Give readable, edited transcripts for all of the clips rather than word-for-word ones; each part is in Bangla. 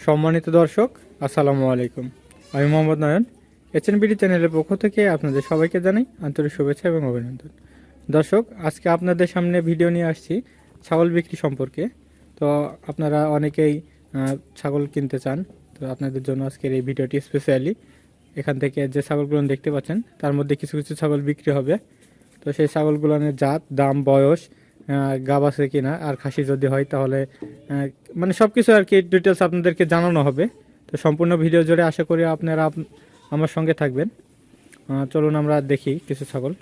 সম্মানিত দর্শক, আসসালামু আলাইকুম। আমি মোহাম্মদ নয়ন, এইচএনবিডি চ্যানেলের পক্ষ থেকে আপনাদের সবাইকে জানাই আন্তরিক শুভেচ্ছা এবং অভিনন্দন। দর্শক, আজকে আপনাদের সামনে ভিডিও নিয়ে আসছি ছাগল বিক্রি সম্পর্কে। তো আপনারা অনেকেই ছাগল কিনতে চান, তো আপনাদের জন্য আজকের এই ভিডিওটি স্পেশালি। এখান থেকে যে ছাগলগুলো দেখতে পাচ্ছেন তার মধ্যে কিছু কিছু ছাগল বিক্রি হবে। তো সেই ছাগলগুলোর জাত, দাম, বয়স, গাব আছে কিনা, আর খাসি যদি হয় তাহলে মানে সব কিছু আর কি ডিটেলস আপনাদেরকে জানানো হবে। তো সম্পূর্ণ ভিডিও জুড়ে আশা করি আপনারা আমার সঙ্গে থাকবেন। চলুন আমরা দেখি কিছু ছাগল।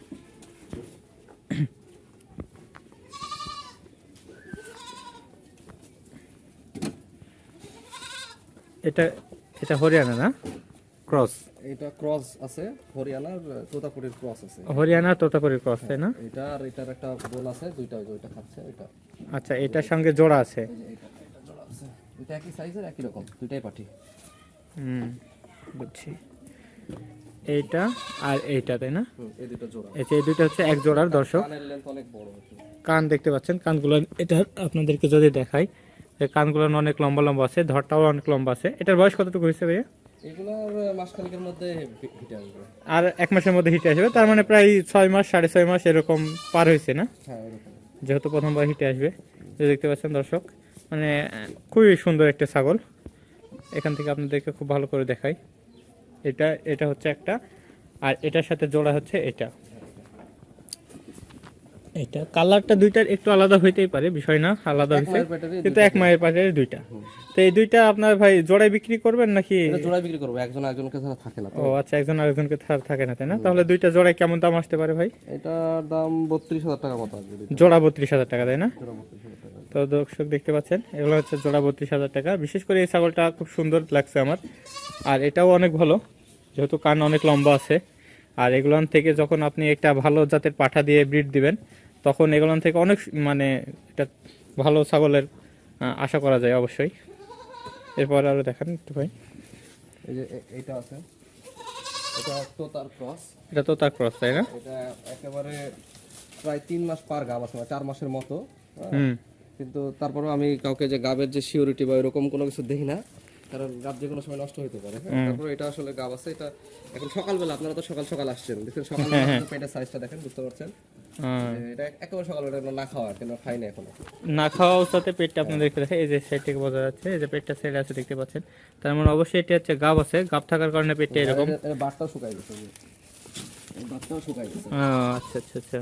এটা এটা হরিয়ানা না? ক্রস? এটা ক্রস আছে, হরিয়ানার তোতাপুরির ক্রস আছে। হরিয়ানা তোতাপুরির ক্রস, তাই না? এটা আর এটার একটা বোল আছে, দুইটা খাচ্ছে এটা। আচ্ছা, এটার সঙ্গে জোড়া আছে? এটা জোড়া আছে, এটা একই সাইজের, একই রকম, দুইটাই পাটি। বুঝছি। এইটা আর এইটা, তাই না? এই দুটো জোড়া। এই দুটো হচ্ছে এক জোড়ার। দর্শক, কানের লেন্থ অনেক বড় আছে। কান দেখতে পাচ্ছেন, কানগুলো এটা আপনাদেরকে যদি দেখাই, কানগুলো অনেক লম্বা লম্বা আছে, ধরটাও অনেক লম্বা আছে। এটার বয়স কতটুকু হয়েছে ভাইয়া? এগুলোর মাসখানেকের মধ্যে হিটে আসবে। আর এক মাসের মধ্যে হিটে আসবে, তার মানে প্রায় 6 মাস 6.5 মাস এরকম পার হয়েছে না? হ্যাঁ, এরকম। যেহেতু প্রথমবার হিটে আসবে। দেখতে পাচ্ছেন দর্শক, মানে খুবই সুন্দর একটা ছাগল। এখান থেকে আপনাদেরকে খুব ভালো করে দেখাই। এটা হচ্ছে একটা, আর এটার সাথে জোড়া হচ্ছে এটা। এটা কালারটা দুইটার একটু আলাদা হইতেই পারে, বিষয় না, আলাদা হইছে, কিন্তু এক মায়ের পাটের দুইটা। তো এই দুইটা আপনার ভাই জোড়ায় বিক্রি করবেন নাকি? এটা জোড়ায় বিক্রি করব, একজন আরেকজনকে ছাড়া থাকে না। ও আচ্ছা, একজন আরেকজনকে থাকে না, তাই না? তাহলে দুইটা জোড়ায় কেমন দাম আসতে পারে ভাই? এটার দাম 32,000 টাকা মতো আসবে। জোড়া 32,000 টাকা, তাই না? জোড়া 32,000 টাকা। তো দর্শক দেখতে পাচ্ছেন, এগুলো হচ্ছে জোড়া 32,000 টাকা। বিশেষ করে এই ছাগলটা খুব সুন্দর লাগছে আমার, আর এটাও অনেক ভালো, যেহেতু কান অনেক লম্বা আছে। আর এগুলান থেকে যখন আপনি একটা ভালো জাতের পাঠা দিয়ে ব্রিড দিবেন, তখন এগুলান থেকে অনেক মানে এটা ভালো ছাগলের আশা করা যায় অবশ্যই। এরপর আরও দেখান একটু ভাই। এই যে এইটা আছে, এটা তোতার ক্রস। এটা তো তার ক্রস, তাই না? এটা একেবারে প্রায় 3 মাস পার গাব আছে, 4 মাসের মতো। কিন্তু তারপরেও আমি কাউকে যে গাবের যে সিওরিটি বা এরকম কোনো কিছু দেখি না, কারণ গাব যে কোনো সময় নষ্ট হতে পারে। তারপরে এটা আসলে গাব আছে। এটা এখন সকালবেলা, আপনারা তো সকাল সকাল আসছেন, দেখেন সকালবেলা পেটের সাইজটা দেখেন, বুঝতে পারছেন? এটা একেবারে সকালবেলা না খাওয়া, কেন খাই না এখনো। না খাওয়া অবস্থাতে পেটটা আপনাদের দেখতে দেখে, এই যে সাইড থেকে বোঝা যাচ্ছে, এই যে পেটটা সাইড আছে দেখতে পাচ্ছেন। তার মানে অবশ্যই এটা হচ্ছে গাব আছে, গাব থাকার কারণে পেটটা এরকম। বাটটাও শুকাই গেছে, বাটটাও শুকাই গেছে। আচ্ছা আচ্ছা আচ্ছা,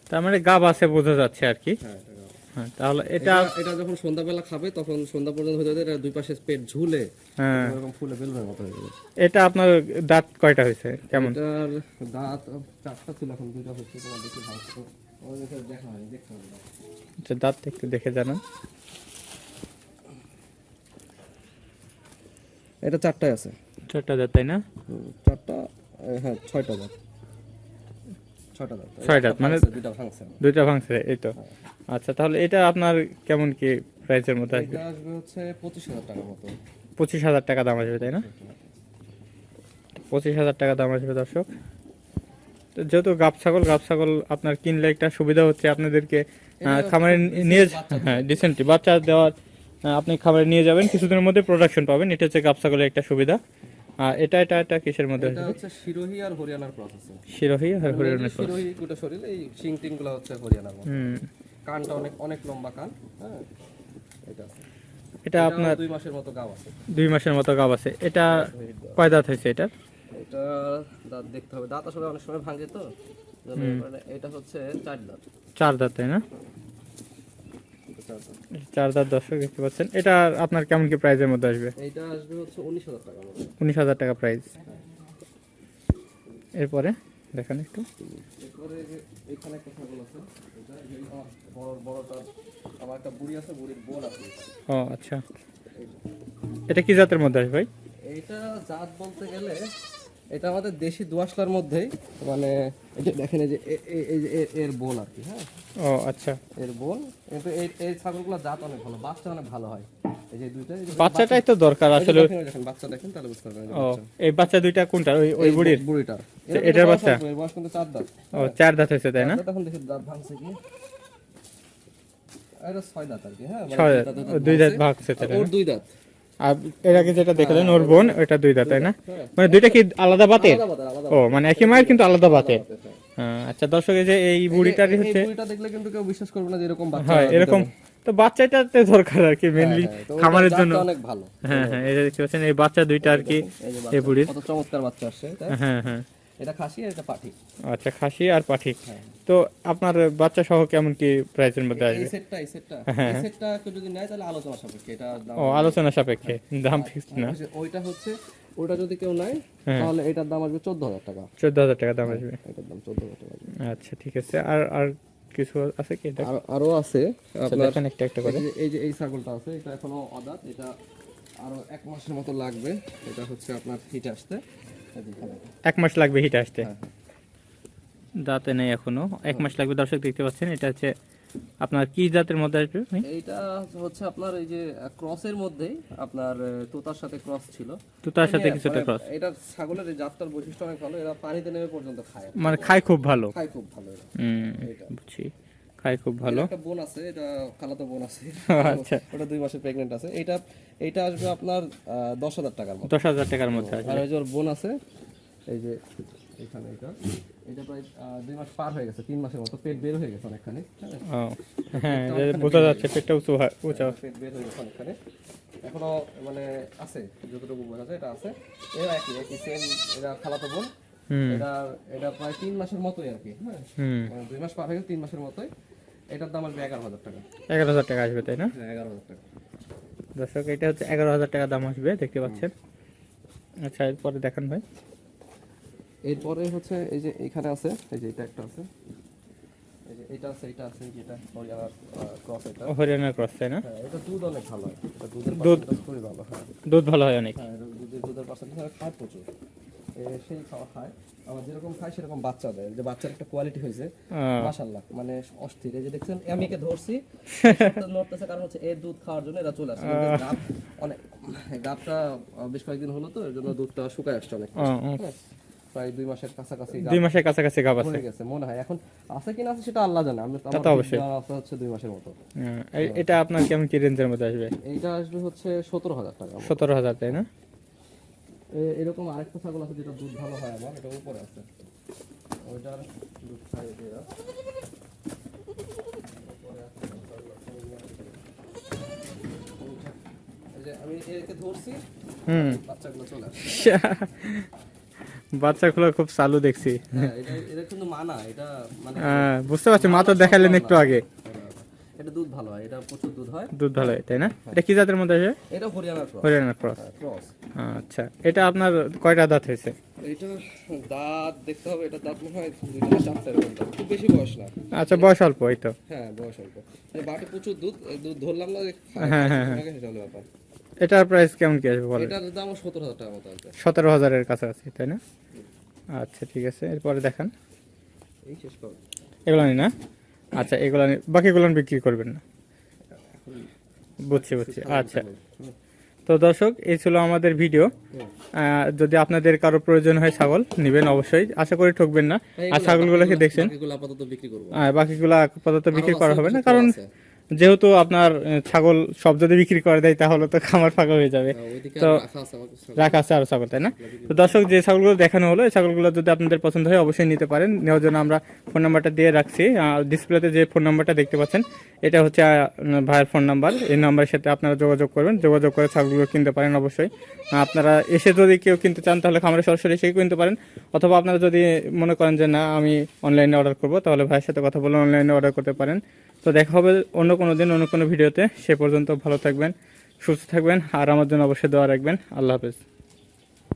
তার মানে গাব আছে বোঝা যাচ্ছে আর কি। হ্যাঁ, তাহলে এটা যখন সন্ধ্যাবেলা খাবে, তখন সন্ধ্যা পর্যন্ত হয়ে যাবে, এটা দুই পাশে পেট ঝুলে এরকম ফুলে বেলুনের মতো হয়ে যাবে। এটা আপনার দাঁত কয়টা হয়েছে, কেমন? এটার দাঁত 4টা ছিল, এখন 2টা হচ্ছে। তোমার দেখি ভালো ওই দেখে দেখা হয়, দেখতে হবে। আচ্ছা, দাঁত একটু দেখে জানান। এটা 4টায় আছে। 6টা দাঁত, তাই না? 4টা, হ্যাঁ 6টা দাঁত। 6টা দাঁত, 6 দাঁত, মানে 2টা ভাঙছে। 2টা ভাঙছে, এই তো। আচ্ছা, তাহলে এটা আপনার কেমন কি প্রাইসের মধ্যে আসবে? এটা আসবে হচ্ছে 25,000 টাকার মতো। 25,000 টাকা দাম আসবে, তাই না? 25,000 টাকা দাম আসবে দর্শক। তো যেহেতু গাব ছাগল আপনার কিনলে একটা সুবিধা হচ্ছে, আপনাদেরকে খামারে নিয়ে, হ্যাঁ রিসেন্টলি বাচ্চা দেওয়ার, আপনি খামারে নিয়ে যাবেন, কিছুদিনের মধ্যে প্রোডাকশন পাবেন। এটা হচ্ছে গাব ছাগলের একটা সুবিধা। এটা কিসের মধ্যে এটা হচ্ছে শিরোহী আর হরিয়ানার ক্রস আছে। শিরোহী আর হরিয়ানার ক্রস। শিরোহী গোটা শরীর, এই শিং টিংগুলো হচ্ছে হরিয়ানার মতো। কানটা অনেক অনেক লম্বা কান। হ্যাঁ, এটা আপনার 2 মাসের মতো গাব আছে। 2 মাসের মতো গাব আছে। এটা কয় দাঁত হয়েছে এটা? এটা দাঁত দেখতে হবে, দাঁত আসলে অনেক সময় ভাঙে তো। মানে এটা হচ্ছে 4 দাঁত। 4 দাঁত, তাই না? 4 দাঁত দর্শক দেখতে পাচ্ছেন। এটা আপনার কেমন কি প্রাইসের মধ্যে আসবে? এটা আসবে হচ্ছে 19,000 টাকা মতো। 19,000 টাকা প্রাইস। এরপরে দেখেন একটু। এরপরে এখানে একটা ছাগল আছে, এটা বড়টা আমার একটা বুড়ি আছে, বুড়ির বোন আছে। ও আচ্ছা, এটা কি জাতের মধ্যে আসবে ভাই? এটা জাত বলতে গেলে এটা আমাদের দেশি দোআঁশলার মধ্যেই, মানে এই যে দেখেন, এই যে এর বোন আর কি। হ্যাঁ, ও আচ্ছা, এর বোন। কিন্তু এই ছাগলগুলোর জাত অনেক ভালো, বাচ্চা অনেক ভালো হয়। এই যে দুইটা, বাচ্চাটাই তো দরকার আসলে। দেখেন বাচ্চা, দেখেন তাহলে বুঝতে পারবেন। ও, এই বাচ্চা দুইটা কোনটা? ওই বুড়িটার। এটার বাচ্চা? এর বয়স কিন্তু 4 দাঁত। ও 4 দাঁত হয়েছে, তাই না? তখন দেখি দাঁত ভাঙছে কি, এটা 6 দাঁত আর কি। হ্যাঁ, 6 দাঁত, 2 দাঁত ভাগছে, ওর 2 দাঁত। আর এর আগে যেটা দেখালেন ওর বোন ওটা 2 দাঁত, তাই না? মানে দুইটা কি আলাদা বাতের? আলাদা ও মানে একই মায়ের কিন্তু আলাদা বাতের। বাতের, হ্যাঁ। আচ্ছা দর্শক, এই যে এই বুড়িটারই এই হচ্ছে, বুড়িটা দেখলে কিন্তু কেউ বিশ্বাস করবে না যে এরকম বাচ্চা হয় এরকম, তো বাচ্চাটাতে দরকার আর কি মেনলি তো ওটার খামারের জন্য। জাতটা অনেক ভালো। হ্যাঁ হ্যাঁ, এই যে দেখতে পাচ্ছেন এই বাচ্চা দুইটা আর কি এই যে এই বাচ্চা, বুড়ির। কত চমৎকার বাচ্চা আসছে, তাই? হ্যাঁ হ্যাঁ, এটা খাসি আর এটা পাঠি। আচ্ছা খাসি আর পাঠি। হ্যাঁ। তো আপনার বাচ্চা সহ কেমন কি প্রাইসের মধ্যে এই আসবে? সেটটা হ্যাঁ। এই সেটটা কেউ যদি নেয় তাহলে আলোচনা সাপেক্ষে এটা দাম। ও আলোচনা সাপেক্ষে, দাম ফিক্সড না? ওইটা হচ্ছে, ওটা যদি কেউ নেয় হ্যাঁ। তাহলে এটার দাম আসবে 14,000 টাকা। 14,000 টাকা দাম আসবে। এটার দাম 14,000 টাকা আসবে। আচ্ছা ঠিক আছে, আর আর কিছু আছে কি এটা? আরো আছে আপনার, দেখেন একটা একটা করে। এই ছাগলটা আছে, এটা এখনো অদাঁত, এটা আরো 1 মাসের মতো লাগবে। এটা হচ্ছে আপনার হিট আসতে। এই যে এখানে। 1 মাস লাগবে হিটে আসতে? হ্যাঁ, হ্যাঁ। দাঁতে নেই এখনো, 1 মাস লাগবে। দর্শক দেখতে পাচ্ছেন এটা হচ্ছে আপনার কি জাতের মধ্যে আসবে ভাই? এইটা হচ্ছে আপনার এই যে ক্রসের মধ্যেই আপনার তোতার সাথে ক্রস ছিল। তো তার সাথে কিছুটা ক্রস, এটা ছাগলের এই জাতটার বৈশিষ্ট্য অনেক ভালো, এরা পানিতে নেমে পর্যন্ত খায়, মানে খায় খুব ভালো। খায় খুব ভালো এরা। বুঝছি, খায় খুব ভালো। একটা বোন আছে, এটা খালাতো বোন আছে। আচ্ছা, ওটা 2 মাসের প্রেগন্যান্ট আছে। এটা আসবে আপনার 10,000 টাকার মতো। 10,000 টাকার মধ্যে আসবে। আর ওই যে ওর বোন আছে, এই যে এখানে এটা প্রায় 2 মাস পার হয়ে গেছে, 3 মাসের মতো, পেট বের হয়ে গেছে অনেকখানি। হ্যাঁ, ও হ্যাঁ, বোঝা যাচ্ছে পেটটা উঁচা। পেট বের হয়ে গেছে অনেকখানি, এখনো মানে আছে, যতটুকু বোঝা যায় এটা আছে। এরা একই সেম, এরা খালাতো বোন। এটা এটা প্রায় 3 মাসের মতোই আর কি। হ্যাঁ, 2 মাস পার হয়ে গেছে, 3 মাসের মতোই। এটার দাম আসবে 11,000 টাকা। 11,000 টাকা আসবে, তাই না? হ্যাঁ, 11,000 টাকা। দর্শক এটা হচ্ছে 11,000 টাকা দাম আসবে, দেখতে পাচ্ছেন। আচ্ছা এরপরে দেখান ভাই। এরপরে হচ্ছে এই যে এখানে আছে, এই যে এটা একটা আছে, এই যে এটা আছে, এটা আছে, যেটা হরিয়ানার ক্রস, এটা হরিয়ানার ক্রস, তাই না? হ্যাঁ, এটা দুধ অনেক ভালো হয়, এটা দুধের দুধ পার্সেন্টেজ খুবই ভালো। হ্যাঁ, দুধ ভালো হয় অনেক। হ্যাঁ, দুধের পার্সেন্টেজ খায় প্রচুর। সেই খাওয়া খায়, আবার যেরকম খায় সেরকম বাচ্চা দেয়। যে বাচ্চার একটা কোয়ালিটি হয়েছে মাশাআল্লাহ, মানে অস্থির। এই যে দেখছেন আমি একে ধরছি, নড়তেছে, কারণ হচ্ছে এর দুধ খাওয়ার জন্য এরা চলে আসে। কিন্তু গাব অনেক, গাবটা বেশ কয়েকদিন হলো তো, এর জন্য দুধটা শুকায় আসছে অনেক। হ্যাঁ, প্রায় 2 মাসের কাছাকাছি 2 মাসের কাছাকাছি গাব আছে হয়ে গেছে মনে হয়। এখন আছে কিনা আছে সেটা আল্লাহ জানে, আমি তো তা তো অবশ্যই। আছে হচ্ছে 2 মাসের মতো। এটা আপনার কেমন কি রেঞ্জের মধ্যে আসবে? এইটা আসবে হচ্ছে 17,000 টাকা। 17,000, তাই না? এরকম আরেকটা ছাগল আছে যেটা দুধ ভালো হয় আমার, এটা উপরে আছে, ওইটার দুধ খায় এরা। এই যে আমি একে ধরছি, বাচ্চাগুলো চলে আসে। বাচ্চাগুলো খুব চালু দেখছি। হ্যাঁ, এটা কিন্তু মানা, এটা মানে বুঝতে পারছি, মা তো দেখালেন একটু আগে। এটা দুধ ভালো হয়, এটা প্রচুর দুধ হয়। দুধ ভালো হয়, তাই না? এটা কি জাতের মধ্যে আসবে? এটা হরিয়ানার ক্রস। হরিয়ানার ক্রস। ক্রস। আচ্ছা, এটা আপনার কয়টা দাঁত হয়েছে? এটা দাঁত দেখতে হবে, এটা দাঁত মনে হয় 2 থেকে 4টা এরকম দাঁত। খুব বেশি বয়স না। আচ্ছা বয়স অল্প, এই তো। হ্যাঁ, বয়স অল্প। বাটে প্রচুর দুধ, এই দুধ ধরলাম না যে হ্যাঁ, হ্যাঁ, হ্যাঁ। সেটা হলো ব্যাপার। এটার প্রাইস কেমন কি আসবে বলেন? এটার দাম 17,000 টাকার মতো আসবে। 17,000-এর কাছাকাছি, তাই না? আচ্ছা ঠিক আছে, এরপরে দেখান। এই শেষ করো। এগুলো নি না? আচ্ছা এগুলো বাকিগুলো বিক্রি করবেন না? বুঝছি। আচ্ছা, তো দর্শক এই ছিল আমাদের ভিডিও। যদি আপনাদের কারো প্রয়োজন হয় ছাগল নেবেন অবশ্যই, আশা করি ঠকবেন না। আর ছাগলগুলোকে দেখছেন, বাকিগুলো আপাতত বিক্রি করব। বাকিগুলো আপাতত বিক্রি করা হবে না, কিছু কারণ আছে। যেহেতু আপনার ছাগল সব যদি বিক্রি করে দেয় তাহলে তো খামার ফাঁকা হয়ে যাবে। ওইদিকে তো রাখা আছে আমার কাছে। রাখা আছে আরো ছাগল, তাই না? তো দর্শক যে ছাগলগুলো দেখানো হলো, এই ছাগলগুলো যদি আপনাদের পছন্দ হয় অবশ্যই নিতে পারেন। নেওয়ার জন্য আমরা ফোন নাম্বারটা দিয়ে রাখছি, ডিসপ্লেতে যে ফোন নাম্বারটা দেখতে পাচ্ছেন এটা হচ্ছে ভাইয়ের ফোন নাম্বার। এই নাম্বারের সাথে আপনারা যোগাযোগ করবেন, যোগাযোগ করে ছাগলগুলো কিনতে পারেন অবশ্যই। আপনারা এসে যদি কেউ কিনতে চান তাহলে খামারে সরাসরি এসে কিনতে পারেন, অথবা আপনারা যদি মনে করেন যে না আমি অনলাইনে অর্ডার করব তাহলে ভাইয়ের সাথে কথা বলে অনলাইনে অর্ডার করতে পারেন। তো দেখা হবে অন্য কোনো দিন অন্য কোনো ভিডিওতে। সে পর্যন্ত ভালো থাকবেন, সুস্থ থাকবেন, আর আমার জন্য অবশ্যই দোয়া রাখবেন। আল্লাহ হাফেজ।